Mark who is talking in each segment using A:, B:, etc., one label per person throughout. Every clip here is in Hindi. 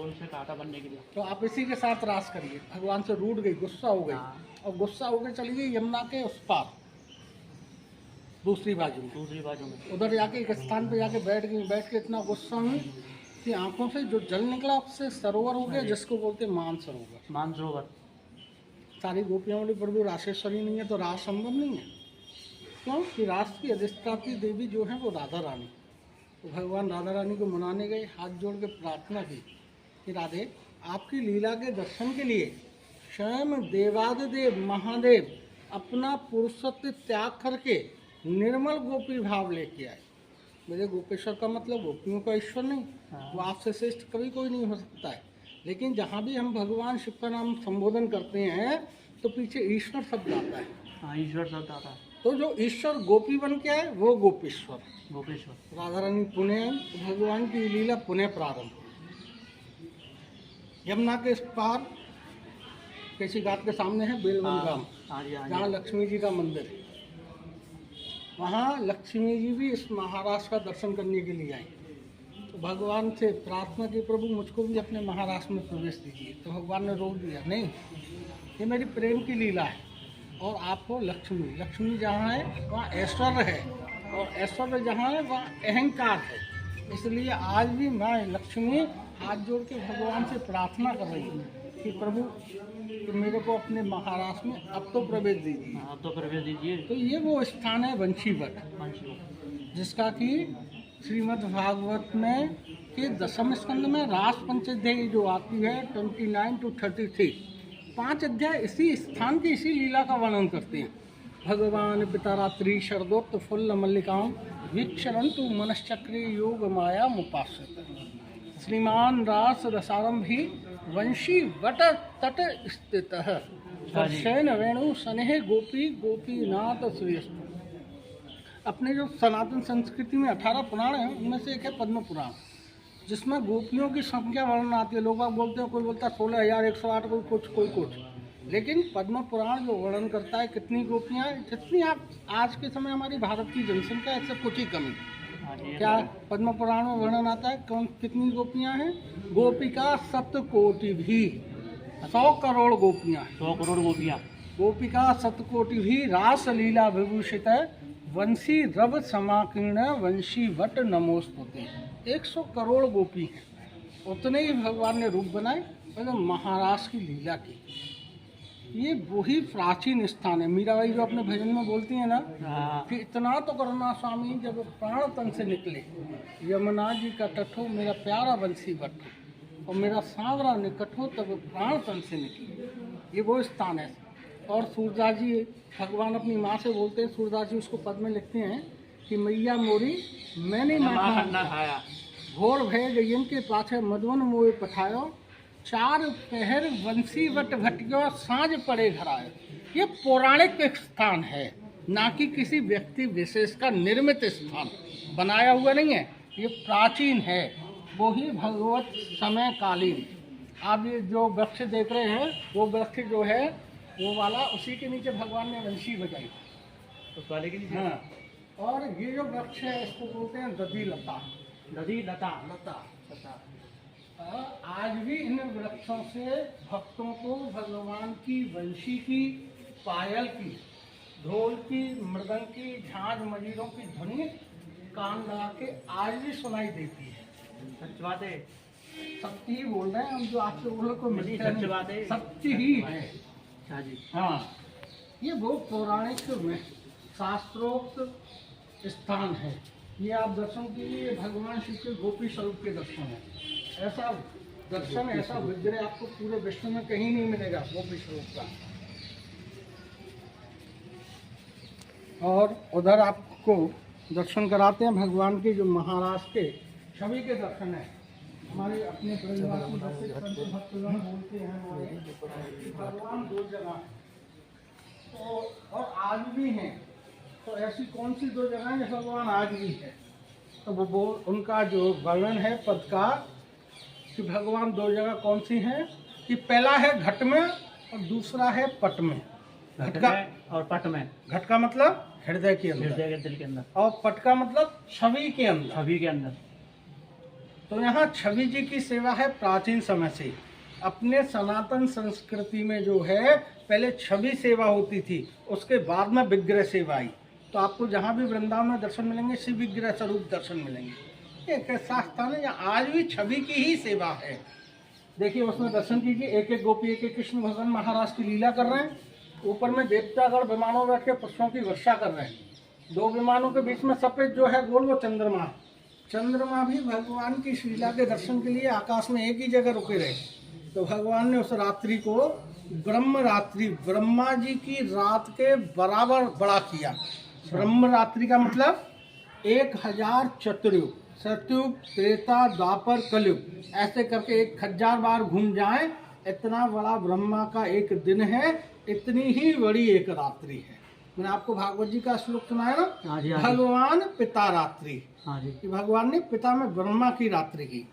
A: उनसे कहा था बनने के लिए।
B: तो आप इसी के साथ रास करिए। भगवान से रूठ गई, गुस्सा हो गई,
A: हाँ।
B: और गुस्सा होकर चली गई यमुना के उस पार, दूसरी बाजू में।
A: दूसरी बाजू में।
B: उधर जाके एक स्थान पे जाके बैठ गई। बैठ के इतना गुस्सा हुई कि आंखों से जो जल निकला उससे सरोवर हो गया, जिसको बोलते हैं मान सरोवर।
A: मानसरोवर।
B: सारी गोपियाँ बोली प्रभु रासेश्वरी नहीं है तो रास संभव नहीं है। क्यों कि रास की अधिष्ठात्री देवी जो है वो राधा रानी। तो भगवान राधा रानी को मनाने गए, हाथ जोड़ के प्रार्थना की कि राधे आपकी लीला के दर्शन के लिए स्वयं देवादिदेव महादेव अपना पुरुषत्व त्याग करके निर्मल गोपी भाव लेके आए। मेरे गोपेश्वर का मतलब गोपियों का ईश्वर नहीं, वो आपसे श्रेष्ठ कभी कोई नहीं हो सकता है। लेकिन जहाँ भी हम भगवान शिव का नाम संबोधन करते हैं तो पीछे ईश्वर शब्द आता है।
A: हाँ, ईश्वर शब्द आता है।
B: तो जो ईश्वर गोपी बन के आए वो गोपेश्वर।
A: गोपेश्वर।
B: राधा रानी पुण्य आई तो भगवान की लीला पुण्य प्रारंभ। यमुना के इस पार केसी घाट के सामने है बेलवन ग्राम,
A: हाँ जी, हाँ
B: जहाँ
A: जी।
B: लक्ष्मी जी का मंदिर है। वहाँ लक्ष्मी जी भी इस महाराष्ट्र का दर्शन करने के लिए आई। तो भगवान से प्रार्थना की प्रभु मुझको भी अपने महाराष्ट्र में प्रवेश दीजिए। तो भगवान ने रोक दिया, नहीं, ये मेरी प्रेम की लीला है और आपको लक्ष्मी, लक्ष्मी जहाँ है वहाँ ऐश्वर्य है, और ऐश्वर्य जहाँ है वहाँ अहंकार है। इसलिए आज भी मैं लक्ष्मी हाथ जोड़ के भगवान से प्रार्थना कर रही हूँ कि प्रभु तो मेरे को अपने महाराष्ट्र में अब तो प्रवेश दीजिए।
A: हाँ, अब तो प्रवेश दीजिए।
B: तो ये वो स्थान है वंशीवट, जिसका कि श्रीमद् भागवत में के 10वें स्कंद में रास पंचाध्यायी जो आती है 29 to 33, 5 अध्याय इसी स्थान की इसी लीला का वर्णन करते हैं। भगवान पितारात्रि शरदोत्त फुल्ल मल्लिकाम वीक्षरंतु मनश्चक्री योग माया मुपाश्रित। श्रीमान रास रसारंभी वंशी वट तट स्थित हर्षेण वेणु स्नेह गोपी गोपीनाथ श्रेष्ठ। अपने जो सनातन संस्कृति में 18 पुराण हैं उनमें से एक है पद्म पुराण, जिसमें गोपियों की संख्या वर्णन आती है। लोग आप बोलते हैं, कोई बोलता है 16,108, कोई कुछ। लेकिन पद्म पुराण जो वर्णन करता है कितनी गोपियाँ हैं, जितनी आप आज के समय हमारी भारत की जनसंख्या है, इससे कुछ ही कमी। क्या पद्म पुराण में वर्णन आता है कौन कितनी गोपियाँ हैं? गोपिका 7 कोटि भी, 100 करोड़ गोपियाँ।
A: 100 करोड़ गोपियाँ।
B: गोपिका 7 कोटि भी रास लीला विभूषित वंशी रव समाकीर्ण वंशी वट नमोस्तुते। 100 करोड़ गोपी हैं, उतने ही भगवान ने रूप बनाए। मतलब महाराष्ट्र की लीला की ये वही प्राचीन स्थान है। मीराबाई जो अपने भजन में बोलती है ना कि इतना तो करना स्वामी जब प्राण तन से निकले, यमुना जी का तट हो मेरा प्यारा बंसी वट हो, और मेरा सांवरा निकट हो तब प्राण तन से निकले। ये वो स्थान है। और सूरदास जी भगवान अपनी माँ से बोलते हैं, सूरदास जी उसको पद में लिखते हैं कि मैया मोरी मैंने ना खाया, घोर भय गयन के पाछे मधुवन मोए पठायो, 4 पहर वंशी वट भटियो सांझ पड़े घर आए। ये पौराणिक एक स्थान है, ना कि किसी व्यक्ति विशेष का निर्मित स्थान, बनाया हुआ नहीं है। ये प्राचीन है, वो ही भगवत समय कालीन। आप ये जो वृक्ष देख रहे हैं वो वृक्ष जो है वो वाला, उसी के नीचे भगवान ने वंशी बजाई
A: उस वाले के नीचे।
B: हाँ। और ये जो वृक्ष है इसको बोलते हैं दधी लता।
A: दधी लता।
B: आज भी इन वृक्षों से भक्तों को भगवान की वंशी की, पायल की, ढोल की, मृदंग की, झांझ मजीरों की ध्वनि कान लगा के आज भी सुनाई देती है।
A: सच बात है।
B: सत्य ही बोल रहे हैं हम, जो आपसे बोलो कोई मिलता
A: सच
B: नहीं।
A: बात है।
B: सत्य ही है।
A: हाँ जी।
B: हाँ, ये वो पौराणिक में शास्त्रोक्त स्थान है। ये आप दर्शन कीजिए, भगवान शिव के गोपी स्वरूप के दर्शन है। ऐसा दर्शन, ऐसा विग्रह आपको पूरे विश्व में कहीं नहीं मिलेगा गोपी स्वरूप का। और उधर आपको दर्शन कराते हैं भगवान के जो महाराष्ट्र के सभी के दर्शन है। हमारे अपने परिवार की भक्तगण बोलते हैं हमारे भगवान 2 जगह हैं, तो और आज भी हैं। तो ऐसी कौन सी 2 जगह हैं भगवान आज भी है? तो वो उनका जो वर्णन है पद का कि भगवान 2 जगह कौन सी हैं कि पहला है घट में और दूसरा है पट में।
A: घट का और पट में।
B: घट का मतलब हृदय के अंदर,
A: हृदय के दिल के अंदर,
B: और पट का मतलब छवि के अंदर।
A: छवि के अंदर।
B: तो यहाँ छवि जी की सेवा है प्राचीन समय से। अपने सनातन संस्कृति में जो है पहले छवि सेवा होती थी, उसके बाद में विग्रह सेवा आई। तो आपको जहाँ भी वृंदावन में दर्शन मिलेंगे शिव विग्रह स्वरूप दर्शन मिलेंगे। एक ऐसा स्थान है जहाँ आज भी छवि की ही सेवा है। देखिए उसमें दर्शन कीजिए, एक एक गोपी एक एक कृष्ण भगवान महाराज की लीला कर रहे हैं। ऊपर में देवतागण विमानों में बैठ के पुष्पों की वर्षा कर रहे हैं। दो विमानों के बीच में सफेद जो है गोल वो चंद्रमा। चंद्रमा भी भगवान की लीला के दर्शन के लिए आकाश में एक ही जगह रुके रहे। तो भगवान ने उस रात्रि को ब्रह्म रात्रि, ब्रह्मा जी की रात के बराबर बड़ा किया। ब्रह्म रात्रि का मतलब 1000 चतुर्युग, सतयुग, त्रेता, द्वापर, कलयुग, ऐसे करके 1000 बार घूम जाए, इतना बड़ा ब्रह्मा का एक दिन है, इतनी ही बड़ी एक रात्रि है। मैंने आपको भागवत जी का श्लोक सुनाया ना,
A: हाँ जी, हाँ जी।
B: भगवान पिता रात्रि,
A: हाँ जी।
B: कि भगवान ने पिता में ब्रह्मा की रात्रि की।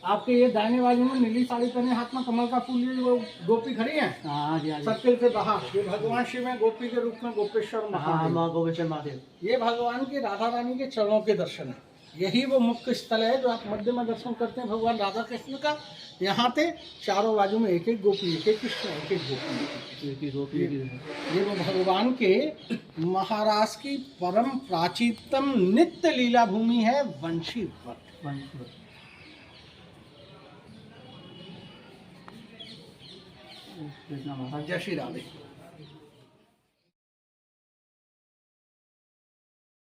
B: आपके ये दाहिने बाजू में नीली साड़ी पहने, हाथ में कमल का फूल लिए वो गोपी खड़ी है
A: हाँ जी, हाँ जी।
B: सर्किल से बाहर, ये भगवान शिव में गोपी के रूप में गोपेश्वर
A: हाँ,
B: महादेव।
A: माँ गोपेश्वर महादेव।
B: ये भगवान की राधा रानी के चरणों के दर्शन है। यही वो मुख्य स्थल है जो आप मध्य में दर्शन करते हैं भगवान राधा कृष्ण का। यहाँ पे चारों बाजू में एक एक गोपी, एक एक कृष्ण, एक एक गोपी। ये वो भगवान के महाराज की परम प्राचीनतम नित्य लीला भूमि है वंशी वट। जय श्री राधे।